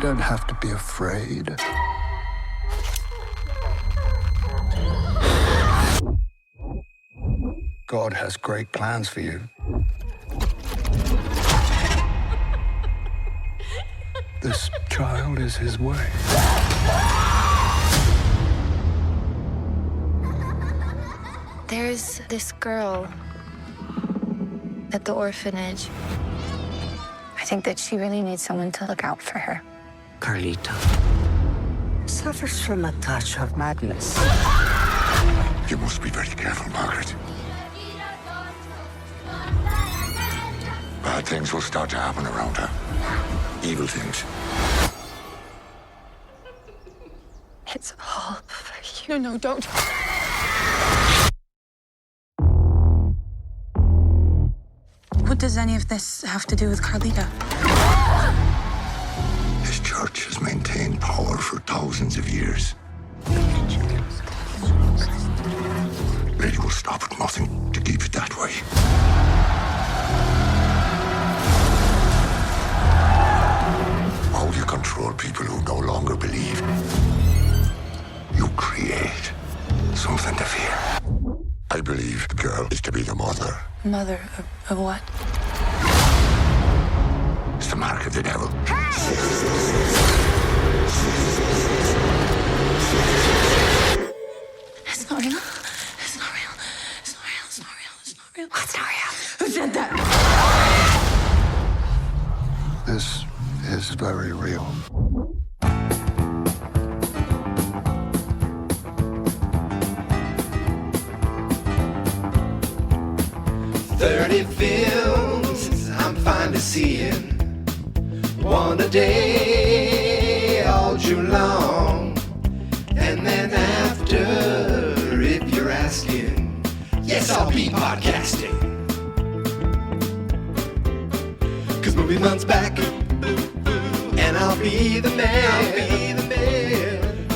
don't have to be afraid. God has great plans for you. This child is his way. There's this girl at the orphanage. I think that she really needs someone to look out for her. Carlita suffers from a touch of madness. You must be very careful, Margaret. Bad things will start to happen around her. Evil things. It's all for you. No, don't. What does any of this have to do with Carlita? This church has maintained power for thousands of years. Lady will stop at nothing to keep it that way. How you control people who no longer believe. You create something to fear. I believe the girl is to be the mother. Mother of what? It's the mark of the devil. It's not real. It's not real. It's not real. It's not real. It's not real. What's not real? Who said that? This is very real. Films I'm finally seeing. One a day, all June long. And then after, if you're asking, yes, I'll be podcasting. 'Cause movie month's back, and I'll be the man,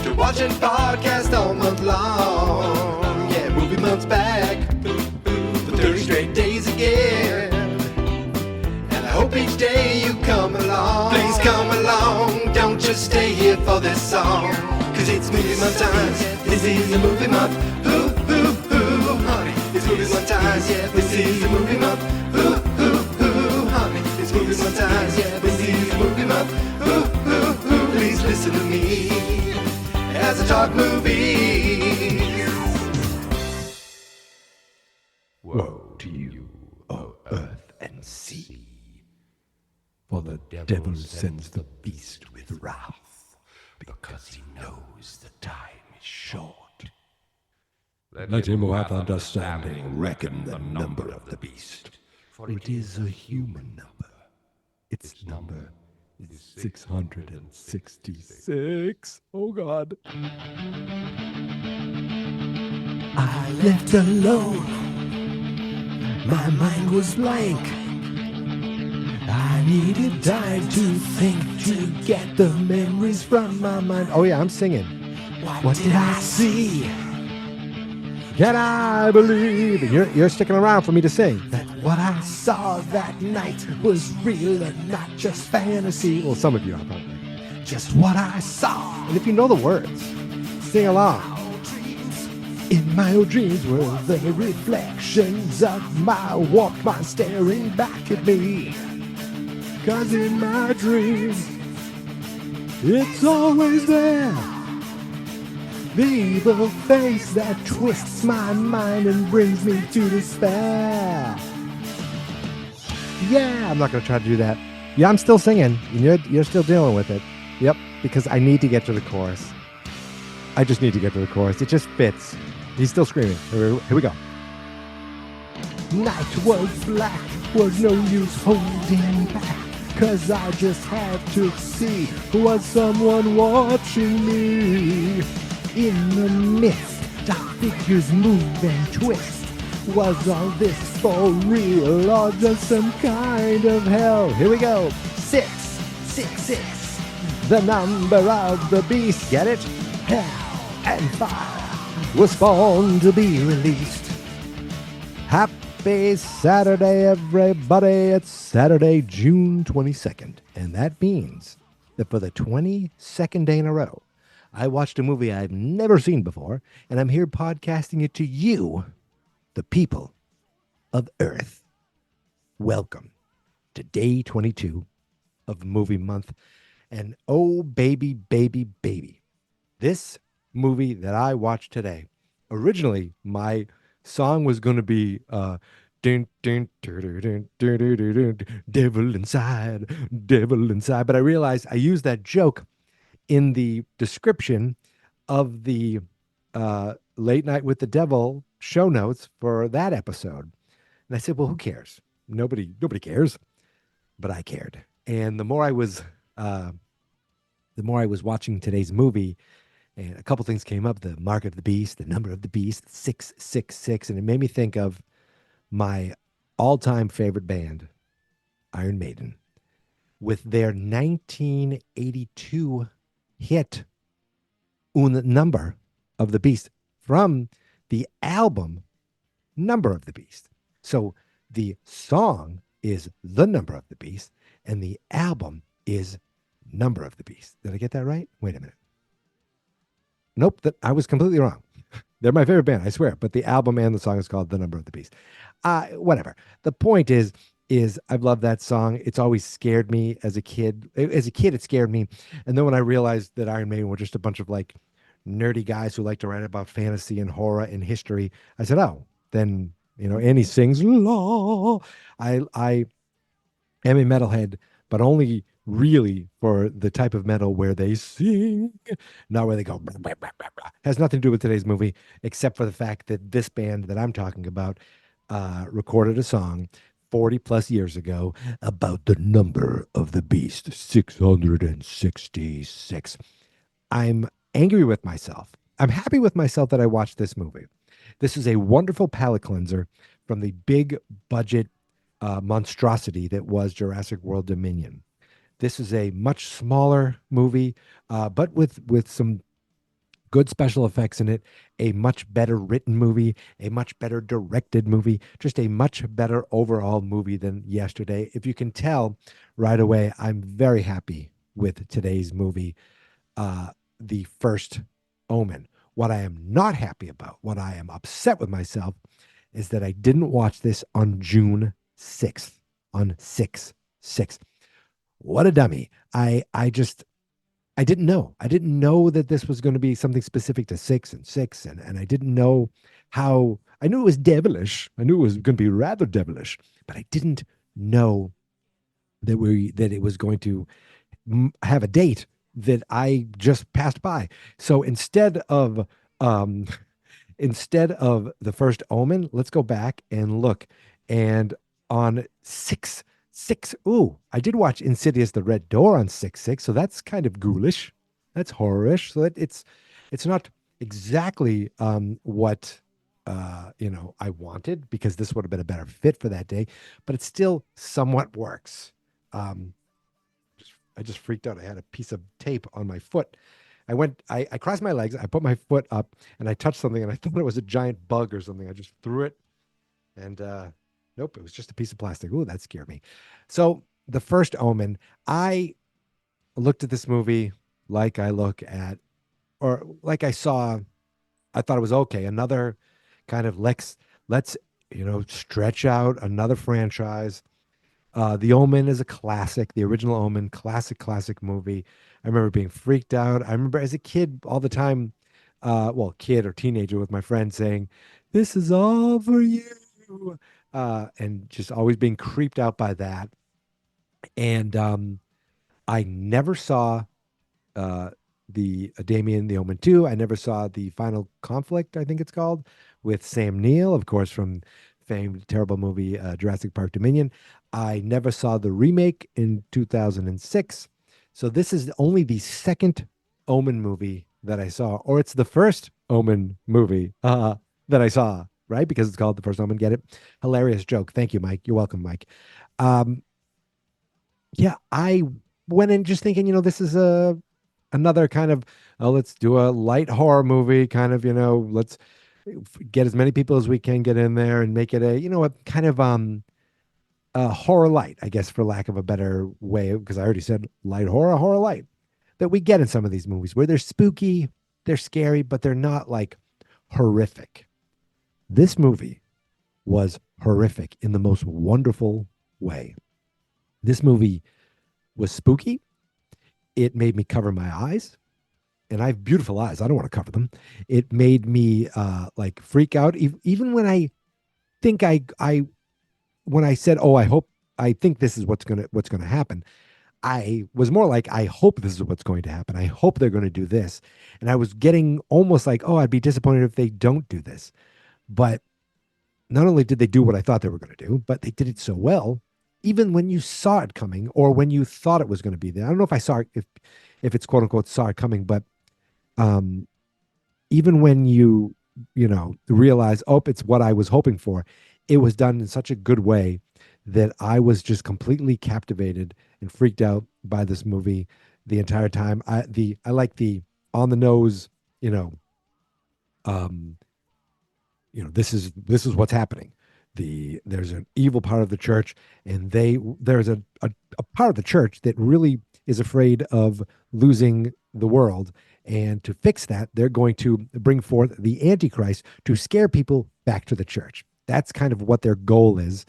to watch and podcast all month long. Yeah, movie month's back. 30 straight days again. And I hope each day you come along. Please come along, don't just stay here for this song. 'Cause it's movie month time, this is the movie month. Ooh, ooh, ooh, honey, it's movie month time, yeah, this is the movie month. Ooh, ooh, ooh, honey, it's movie month time, yeah, this is the movie month. Ooh, ooh, ooh, please listen to me as I talk movies. Woe to you, O earth and sea, for the devil sends the beast with wrath, because he knows the time is short. Let him who hath understanding reckon the number of the beast, for it is a human number. Its number is 666. Oh God. I left alone. My mind was blank. I needed time to think, to get the memories from my mind. Oh yeah, I'm singing. What did I see? Can I believe? You're sticking around for me to sing. That what I saw that night was real and not just fantasy. Well, some of you are probably. Just what I saw. And if you know the words, sing along. In my old dreams were the reflections of my Walkman staring back at me. 'Cause in my dreams, it's always there. The evil face that twists my mind and brings me to despair. Yeah, I'm not going to try to do that. Yeah, I'm still singing, and you're still dealing with it. Yep, because I need to get to the chorus. I just need to get to the chorus. It just fits. He's still screaming. Here we go. Night was black, was no use holding back, 'cause I just had to see, was someone watching me? In the mist, dark figures move and twist. Was all this for real or just some kind of hell? Here we go. 666, the number of the beast. Get it? Hell and fire was born to be released. Happy Saturday, everybody. It's Saturday, June 22nd. And that means that for the 22nd day in a row, I watched a movie I've never seen before, and I'm here podcasting it to you, the people of Earth. Welcome to day 22 of Movie Month. And oh, baby, baby, baby. This movie that I watched today, originally, my song was going to be dun, dun, dun, dun, dun, dun, dun, dun, dun, devil inside, devil inside. But I realized I used that joke in the description of the Late Night with the Devil show notes for that episode. And I said, well, who cares? Nobody cares. But I cared. And the more I was watching today's movie, and a couple things came up: the mark of the beast, the number of the beast, 666, and it made me think of my all-time favorite band, Iron Maiden, with their 1982 hit "Un Number of the Beast" from the album Number of the Beast. So the song is "The Number of the Beast," and the album is "Number of the Beast." Did I get that right? Wait a minute. Nope, I was completely wrong. They're my favorite band, I swear. But the album and the song is called "The Number of the Beast." Whatever. The point is I've loved that song. It's always scared me as a kid. As a kid, it scared me. And then when I realized that Iron Maiden were just a bunch of like nerdy guys who like to write about fantasy and horror and history, I said, oh, then, and he sings "La." I am a metalhead, but only really for the type of metal where they sing, not where they go. Blah, blah, blah, blah, blah. Has nothing to do with today's movie, except for the fact that this band that I'm talking about recorded a song 40 plus years ago about the number of the beast, 666. I'm angry with myself. I'm happy with myself that I watched this movie. This is a wonderful palate cleanser from the big budget monstrosity that was Jurassic World Dominion. This is a much smaller movie, but with some good special effects in it, a much better written movie, a much better directed movie, just a much better overall movie than yesterday. If you can tell right away, I'm very happy with today's movie, the first Omen. What I am not happy about, what I am upset with myself, is that I didn't watch this on June 6th, on 6/6. What a dummy. I didn't know. I didn't know that this was going to be something specific to 6/6, and I didn't know how. I knew it was devilish. I knew it was going to be rather devilish, but I didn't know that it was going to have a date that I just passed by. So um instead of the first Omen, let's go back and look. And on 6/6, ooh, I did watch Insidious: The Red Door on 6/6, so that's kind of ghoulish. That's horrorish. So it's not exactly what I wanted, because this would have been a better fit for that day, but it still somewhat works. Um, I just freaked out. I had a piece of tape on my foot. I crossed my legs, I put my foot up, and I touched something, and I thought it was a giant bug or something. I just threw it, and nope, it was just a piece of plastic. Ooh, that scared me. So the first Omen, I looked at this movie like I look at, or like I saw, I thought it was okay. Another kind of let's stretch out another franchise. The Omen is a classic, the original Omen, classic movie. I remember being freaked out. I remember as a kid all the time, well, kid or teenager with my friends saying, "This is all for you," and just always being creeped out by that. And I never saw uh, the Damien the Omen 2. I never saw the Final Conflict, I think it's called, with Sam Neill, of course, from famed terrible movie Jurassic Park Dominion. I never saw the remake in 2006. So this is only the second Omen movie that I saw, or it's the first Omen movie that I saw, right? Because it's called The First Omen. Get it? Hilarious joke. Thank you, Mike. You're welcome, Mike. Um, yeah, I went in just thinking, this is another kind of, oh, let's do a light horror movie, kind of, let's get as many people as we can get in there and make it a, a kind of horror light, I guess, for lack of a better way, because I already said light horror, horror light, that we get in some of these movies where they're spooky, they're scary, but they're not like horrific. This movie was horrific in the most wonderful way. This movie was spooky. It made me cover my eyes, and I have beautiful eyes. I don't want to cover them. It made me like freak out, even when I think I when I said, "Oh, I think this is what's gonna happen." I was more like, I hope this is what's going to happen. I hope they're going to do this. And I was getting almost like, oh, I'd be disappointed if they don't do this. But not only did they do what I thought they were going to do, but they did it so well, even when you saw it coming or when you thought it was going to be there. I don't know if I saw it, if it's quote unquote saw it coming, but um, even when you realize, oh, it's what I was hoping for, it was done in such a good way that I was just completely captivated and freaked out by this movie the entire time. I like the on the nose, you know, um, this is what's happening. There's an evil part of the church, and there's a part of the church that really is afraid of losing the world. And to fix that, they're going to bring forth the Antichrist to scare people back to the church. That's kind of what their goal is.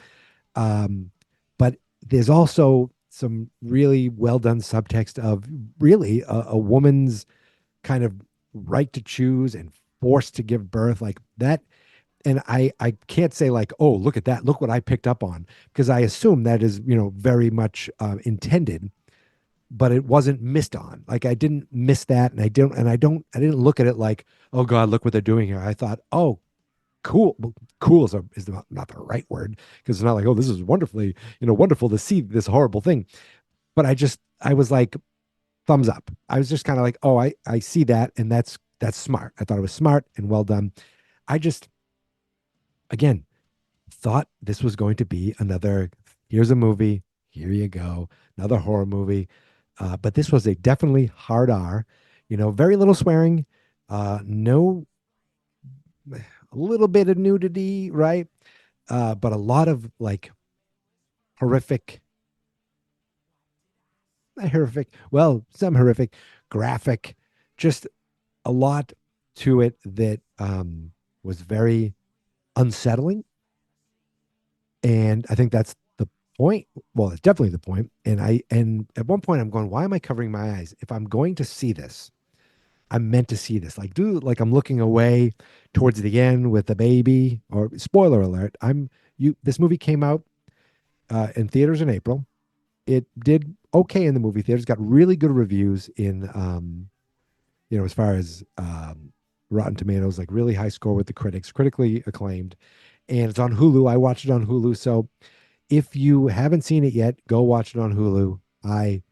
But there's also some really well done subtext of really a woman's kind of right to choose and forced to give birth, like that. And I can't say like, oh, look at that, look what I picked up on, because I assume that is very much intended, but it wasn't missed on. Like I didn't miss that, and I didn't look at it like, oh God, look what they're doing here. I thought, oh, cool. Well, cool is not the right word, because it's not like, oh, this is wonderful to see this horrible thing. But I was like, thumbs up. I was just kind of like, oh, I see that, and that's smart. I thought it was smart and well done. I just, again, thought this was going to be another, here's a movie, here you go, another horror movie. But this was a definitely hard R, very little swearing, no, a little bit of nudity, right? But a lot of like horrific, not horrific, well, some horrific, graphic, just a lot to it that was very unsettling. And I think that's the point. Well, it's definitely the point. And at one point I'm going, why am I covering my eyes? If I'm going to see this, I'm meant to see this. Like I'm looking away towards the end with the baby, or spoiler alert. This movie came out in theaters in April. It did okay in the movie theaters, got really good reviews in as far as Rotten Tomatoes, like really high score with the critics, critically acclaimed. And it's on Hulu. I watched it on Hulu. So if you haven't seen it yet, go watch it on Hulu. I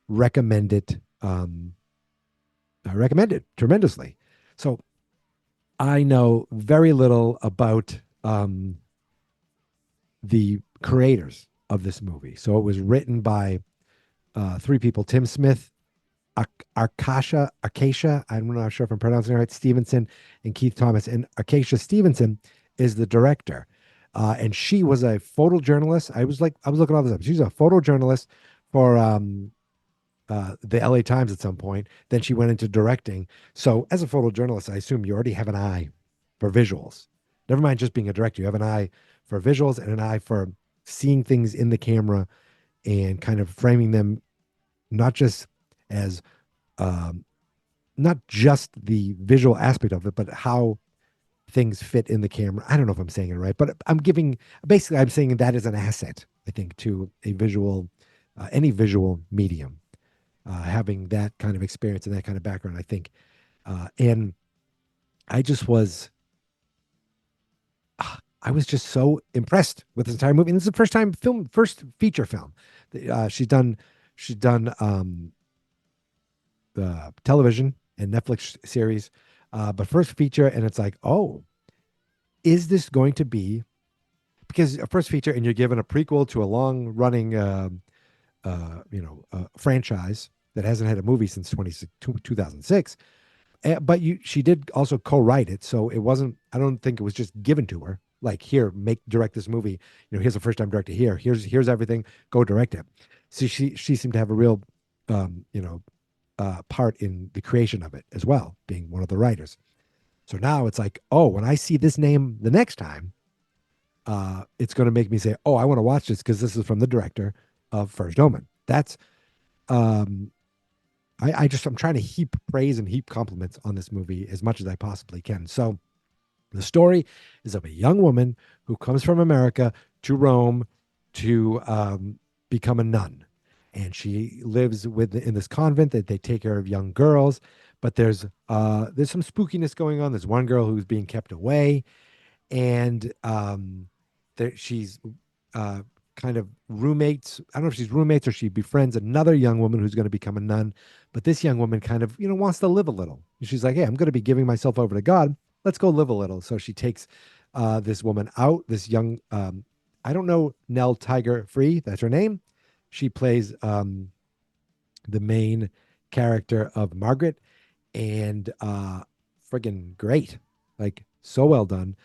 recommend it. I recommend it tremendously. So I know very little about the creators of this movie. So it was written by three people: Tim Smith, Acacia, I'm not sure if I'm pronouncing it right, Stevenson, and Keith Thomas. And Acacia Stevenson is the director. And she was a photojournalist. I was looking all this up. She's a photojournalist for the LA Times at some point. Then she went into directing. So as a photojournalist, I assume you already have an eye for visuals. Never mind just being a director. You have an eye for visuals and an eye for seeing things in the camera and kind of framing them, not just as not just the visual aspect of it, but how things fit in the camera. I don't know if I'm saying it right, but I'm saying that is an asset, I think, to a visual, any visual medium, having that kind of experience and that kind of background, I think. And I just was, I was just so impressed with this entire movie. And this is the first feature film. She's done the television and Netflix series, but first feature, and it's like, oh, is this going to be, because a first feature and you're given a prequel to a long running franchise that hasn't had a movie since 2006. But she did also co-write it, so it wasn't, I don't think it was just given to her. like, here, direct this movie. Here's a first time director. Here's everything. Go direct it. So she seemed to have a real, part in the creation of it as well, being one of the writers. So now it's like, oh, when I see this name the next time, it's going to make me say, oh, I want to watch this because this is from the director of First Omen. That's um, I'm trying to heap praise and heap compliments on this movie as much as I possibly can. So the story is of a young woman who comes from America to Rome to become a nun. And she lives in this convent that they take care of young girls. But there's some spookiness going on. There's one girl who's being kept away, and she's uh, kind of roommates. I don't know if she's roommates or she befriends another young woman who's going to become a nun. But this young woman kind of, wants to live a little. She's like, hey, I'm going to be giving myself over to God. Let's go live a little. So she takes this woman out, this young, I don't know, Nell Tiger Free, that's her name. She plays the main character of Margaret, and friggin' great. Like, so well done.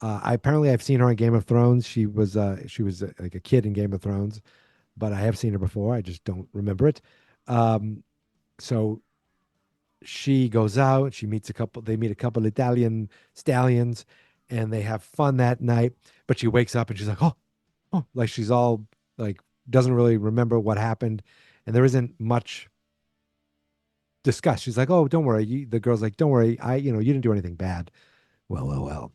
I've seen her on Game of Thrones. She was like a kid in Game of Thrones, but I have seen her before. I just don't remember it. So she goes out. They meet a couple Italian stallions, and they have fun that night. But she wakes up and she's like, oh, like she's all like doesn't really remember what happened, and there isn't much discussed. She's like, oh, don't worry. The girl's like, don't worry. You didn't do anything bad. Well.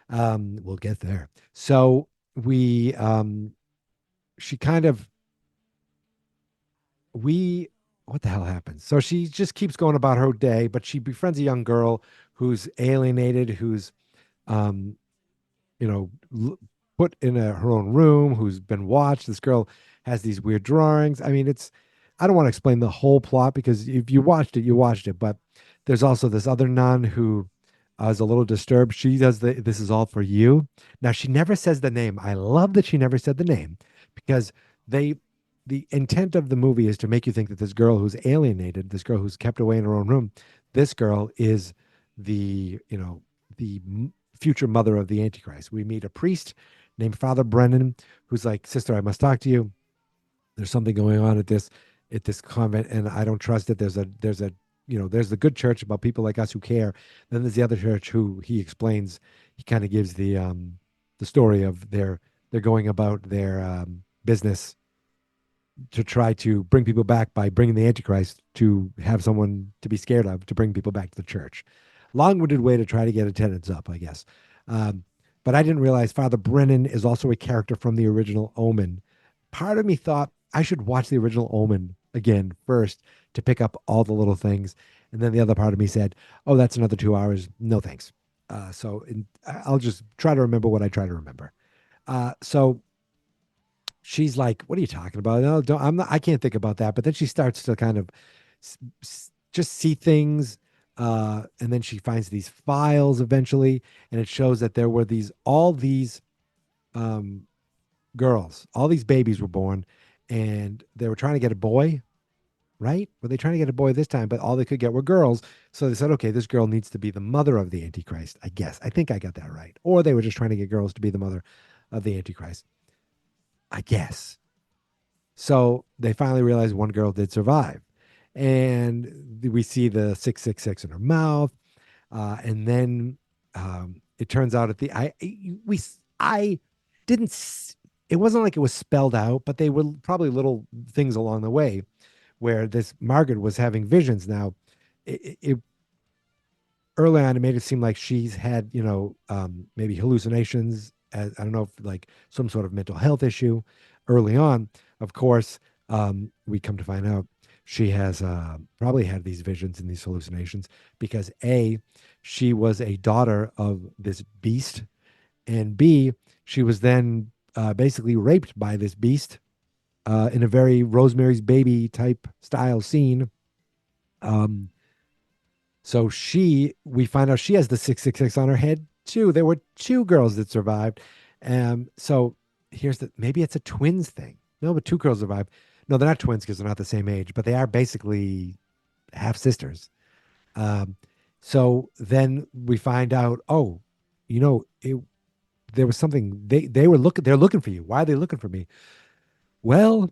We'll get there. So she kind of, what the hell happens? So she just keeps going about her day, but she befriends a young girl who's alienated, who's, um, put in her own room, who's been watched. This girl has these weird drawings. I mean, I don't want to explain the whole plot because if you watched it, you watched it. But there's also this other nun who is a little disturbed. She does this is all for you. Now, she never says the name. I love that she never said the name because the intent of the movie is to make you think that this girl who's alienated, this girl who's kept away in her own room, this girl is the future mother of the Antichrist. We meet a priest named Father Brennan who's like, sister, I must talk to you. There's something going on at this convent, and I don't trust it. There's the good church about people like us who care. Then there's the other church who he explains. He kind of gives the story of they're going about their business to try to bring people back by bringing the Antichrist to have someone to be scared of to bring people back to the church. Long-winded way to try to get attendance up, I guess. But I didn't realize Father Brennan is also a character from the original Omen. Part of me thought I should watch the original Omen again first to pick up all the little things. And then the other part of me said, oh, that's another 2 hours. No, thanks. I'll just try to remember what I try to remember. So she's like, what are you talking about? No, I can't think about that. But then she starts to kind of just see things. And then she finds these files eventually, and it shows that there were all these girls, all these babies were born, and they were trying to get a boy, right? Were they trying to get a boy this time? But all they could get were girls. So they said, okay, this girl needs to be the mother of the Antichrist, I guess. I think I got that right. Or they were just trying to get girls to be the mother of the Antichrist, I guess. So they finally realized one girl did survive. And we see the 666 in her mouth. And then it turns out I didn't, it wasn't like it was spelled out, but they were probably little things along the way where this Margaret was having visions. Now, it early on, it made it seem like she's had, maybe hallucinations. I don't know, if like some sort of mental health issue early on. Of course, we come to find out she has probably had these visions and these hallucinations because A, she was a daughter of this beast, and B, she was then basically raped by this beast in a very Rosemary's Baby type style scene. So we find out she has the 666 on her head too. There were two girls that survived. So maybe it's a twins thing. No, but two girls survived. No, they're not twins because they're not the same age, but they are basically half sisters. So then we find out, there was something they're looking for you. Why are they looking for me? Well,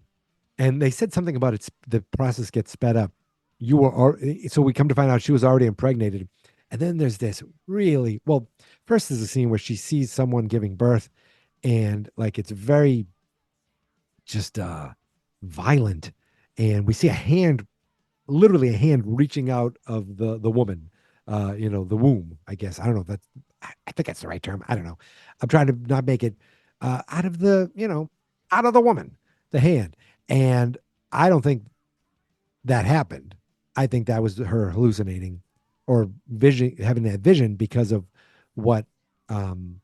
and they said something about it's the process gets sped up. You were so we come to find out she was already impregnated, and then there's this really well. First, there's a scene where she sees someone giving birth, and like it's very just violent, and we see a hand, literally a hand reaching out of the woman, the womb. I guess I don't know if that's. I think that's the right term. I don't know. I'm trying to not make it out of the out of the woman, the hand, and I don't think that happened. I think that was her hallucinating or vision, having that vision because of what um,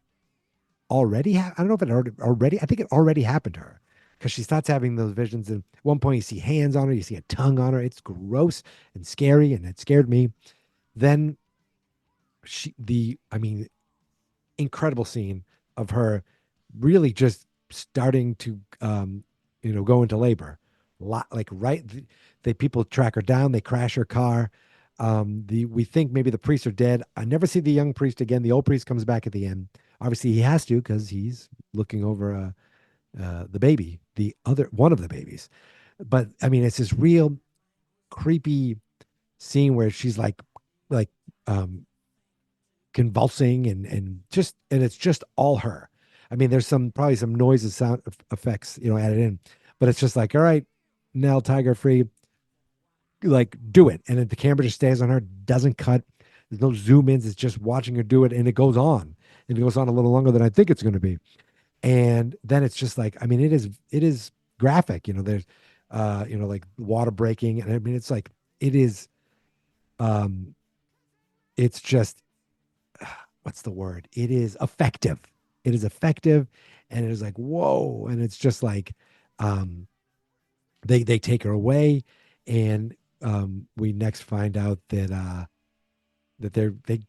I don't know if it already, I think it already happened to her because she starts having those visions. And at one point, you see hands on her, you see a tongue on her. It's gross and scary, and it scared me. Then I mean, incredible scene of her really just starting to go into labor. Like right, they people track her down, they crash her car. We think maybe the priests are dead. I never see the young priest again. The old priest comes back at the end. Obviously he has to because he's looking over the baby, the other one of the babies. But I mean, it's this real creepy scene where she's like um convulsing and it's just all her. I mean, there's probably some noise and sound effects, added in, but it's just like, all right, Nell Tiger Free, like do it. And then the camera just stays on her, doesn't cut. There's no zoom ins. It's just watching her do it. And it goes on and it goes on a little longer than I think it's going to be. And then it's just like, I mean, it is graphic, there's, like water breaking. And I mean, it's like, um, it's just, what's the word? It is effective. It is effective, and it is like whoa, and it's just like, they take her away, and we next find out that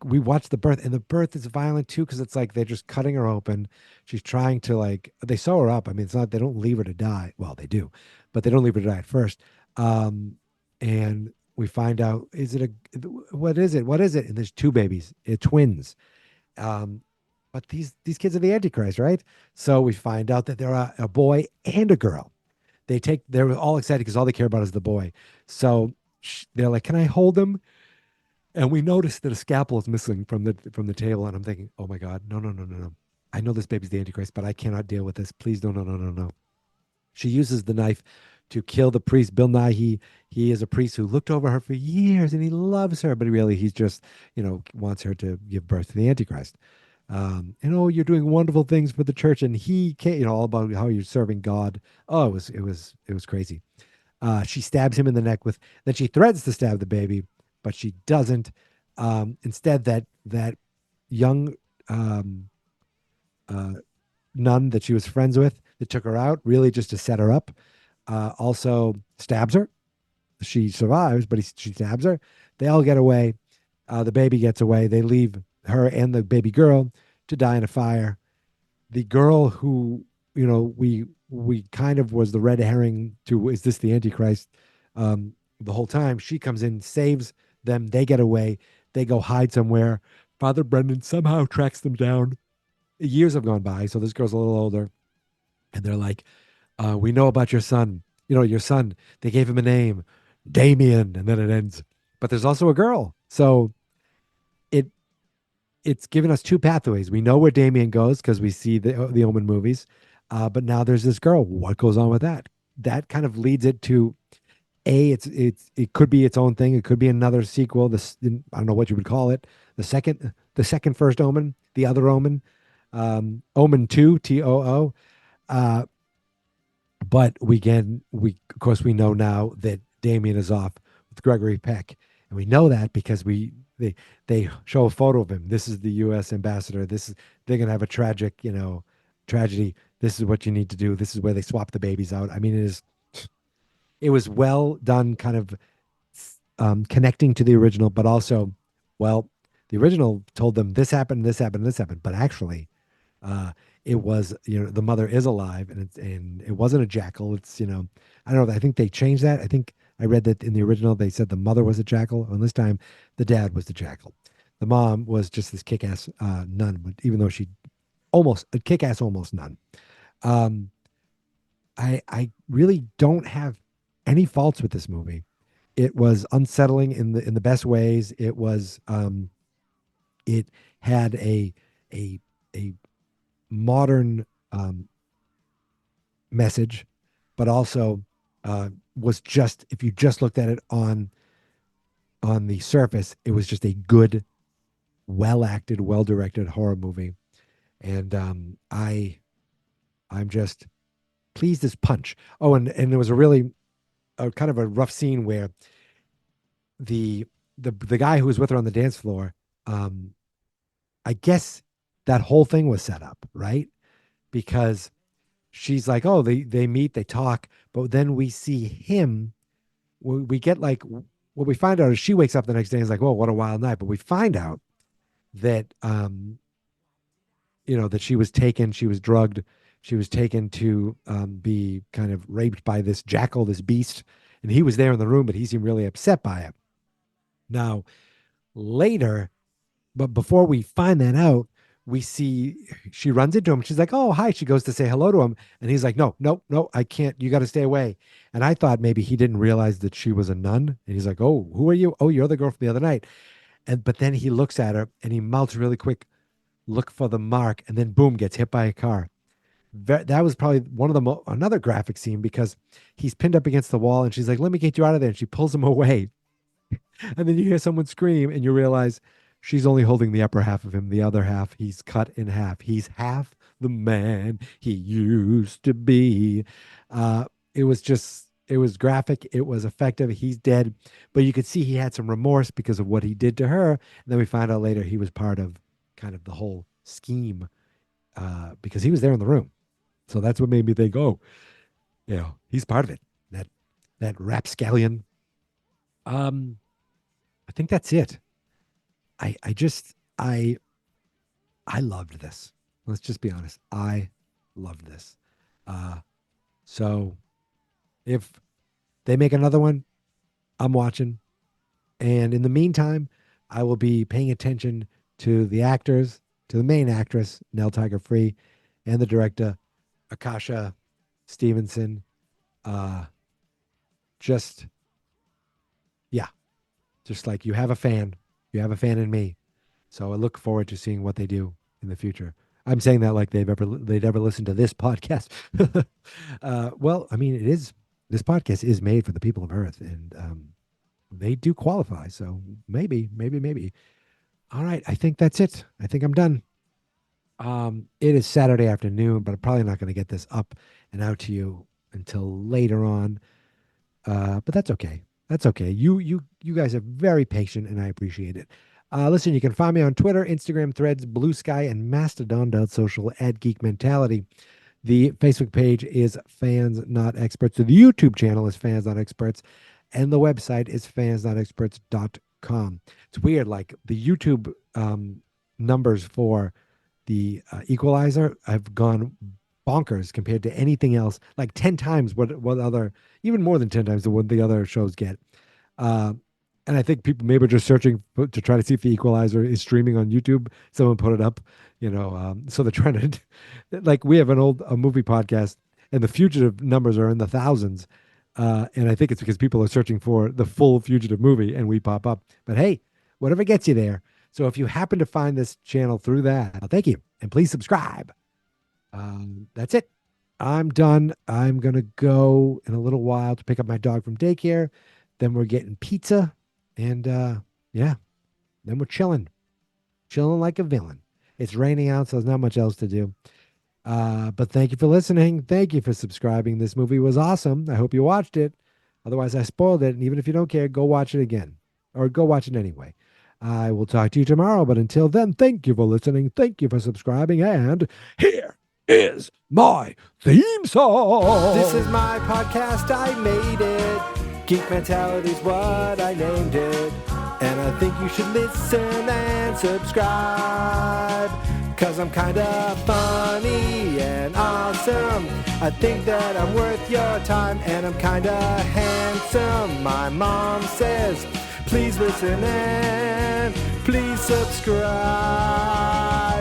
we watch the birth, and the birth is violent too because it's like they're just cutting her open. She's trying to they sew her up. I mean, it's not they don't leave her to die. Well, they do, but they don't leave her to die at first. And we find out what is it? What is it? And there's two babies, twins. Um, but these kids are the Antichrist, right? So we find out that they're a boy and a girl. They're all excited because all they care about is the boy. So they're like, "Can I hold him?" And we notice that a scalpel is missing from the table, and I'm thinking, "Oh my God, no, no, no, no, no! I know this baby's the Antichrist, but I cannot deal with this. Please, no, no, no, no, no." She uses the knife to kill the priest, Bill Nighy. He is a priest who looked over her for years, and he loves her, but really, he's just wants her to give birth to the Antichrist. And oh, you're doing wonderful things for the church, and he can't, all about how you're serving God. Oh, it was crazy. She stabs him in the neck then she threatens to stab the baby, but she doesn't. Instead, that young uh, nun that she was friends with that took her out, really just to set her up, also stabs her. She survives, but she stabs her. They all get away. The baby gets away. They leave her and the baby girl to die in a fire. The girl who, we kind of was the red herring to, is this the Antichrist? The whole time she comes in, saves them. They get away. They go hide somewhere. Father Brendan somehow tracks them down. Years have gone by. So this girl's a little older. And they're like, we know about your son. Your son, they gave him a name, Damien. And then it ends. But there's also a girl. So it's given us two pathways. We know where Damien goes because we see the Omen movies, but now there's this girl. What goes on with that? That kind of leads it to it could be its own thing. It could be another sequel. I don't know what you would call it. The second first Omen, the other Omen, Omen 2, TOO. But we of course we know now that Damien is off with Gregory Peck, and we know that because they show a photo of him. This is the U.S. ambassador. They're gonna have a tragic, tragedy. This is what you need to do. This is where they swap the babies out. I mean, it was well done, kind of connecting to the original, but also, well, the original told them this happened, this happened, this happened, but actually, it was the mother is alive, and it wasn't a jackal. It's I don't know. I think they changed that. I think I read that in the original they said the mother was a jackal, and this time the dad was the jackal. The mom was just this kick-ass nun, but even though she almost a kick-ass almost none. I really don't have any faults with this movie. It was unsettling in the best ways. It was it had a a modern message, but also was just, if you just looked at it on the surface, it was just a good, well acted, well directed horror movie. And I'm just pleased as punch. Oh, and there was a kind of a rough scene where the guy who was with her on the dance floor, I guess that whole thing was set up, right? Because she's like, oh, they meet, they talk, but then we see him. We get like, what we find out is she wakes up the next day and is like, oh, what a wild night. But we find out that, that she was drugged, she was taken to be kind of raped by this jackal, this beast, and he was there in the room, but he seemed really upset by it. Now, later, but before we find that out, we see she runs into him. She's like, oh, hi. She goes to say hello to him. And he's like, no, I can't. You got to stay away. And I thought maybe he didn't realize that she was a nun. And he's like, oh, who are you? Oh, you're the girl from the other night. But then he looks at her and he mouths really quick, look for the mark. And then boom, gets hit by a car. That was probably one of another graphic scene, because he's pinned up against the wall and she's like, let me get you out of there. And she pulls him away. And then you hear someone scream and you realize she's only holding the upper half of him. The other half, he's cut in half. He's half the man he used to be. It was graphic. It was effective. He's dead. But you could see he had some remorse because of what he did to her. And then we find out later he was part of kind of the whole scheme, because he was there in the room. So that's what made me think, oh, he's part of it. That rapscallion. I think that's it. I loved this. Let's just be honest. I loved this. So if they make another one, I'm watching. And in the meantime, I will be paying attention to the actors, to the main actress, Nell Tiger Free, and the director, Akasha Stevenson. Just like you have a fan in me. So I look forward to seeing what they do in the future. I'm saying that like they'd ever listen to this podcast. Well, I mean, this podcast is made for the people of Earth, and they do qualify. So maybe. All right. I think that's it. I think I'm done. It is Saturday afternoon, but I'm probably not going to get this up and out to you until later on. But that's okay. That's okay. You guys are very patient, and I appreciate it. Listen, you can find me on Twitter, Instagram, Threads, Blue Sky, and Mastodon.social at Geek Mentality. The Facebook page is Fans Not Experts. So the YouTube channel is Fans Not Experts, and the website is fansnotexperts.com. It's weird, like the YouTube numbers for the Equalizer have gone bonkers compared to anything else, like 10 times what other, even more than 10 times what the other shows get. And I think people maybe are just searching to try to see if the Equalizer is streaming on YouTube. Someone put it up, so they're trying to, like, we have a movie podcast, and the Fugitive numbers are in the thousands. And I think it's because people are searching for the full Fugitive movie, and we pop up. But hey, whatever gets you there. So if you happen to find this channel through that, thank you. And please subscribe. That's it. I'm done. I'm going to go in a little while to pick up my dog from daycare. Then we're getting pizza. And then we're chilling like a villain. It's raining out, so there's not much else to do. But thank you for listening. Thank you for subscribing. This movie was awesome. I hope you watched it. Otherwise, I spoiled it. And even if you don't care, go watch it again, or go watch it anyway. I will talk to you tomorrow. But until then, thank you for listening. Thank you for subscribing. And here is my theme song. This is my podcast, I made it. Geek Mentality's what I named it. And I think you should listen and subscribe, 'cause I'm kinda funny and awesome. I think that I'm worth your time, and I'm kinda handsome. My mom says, please listen and Please subscribe.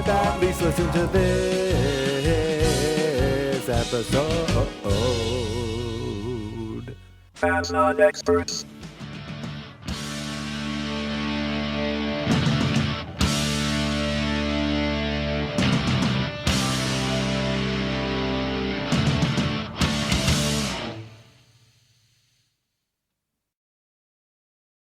At least listen to this episode. I'm not experts.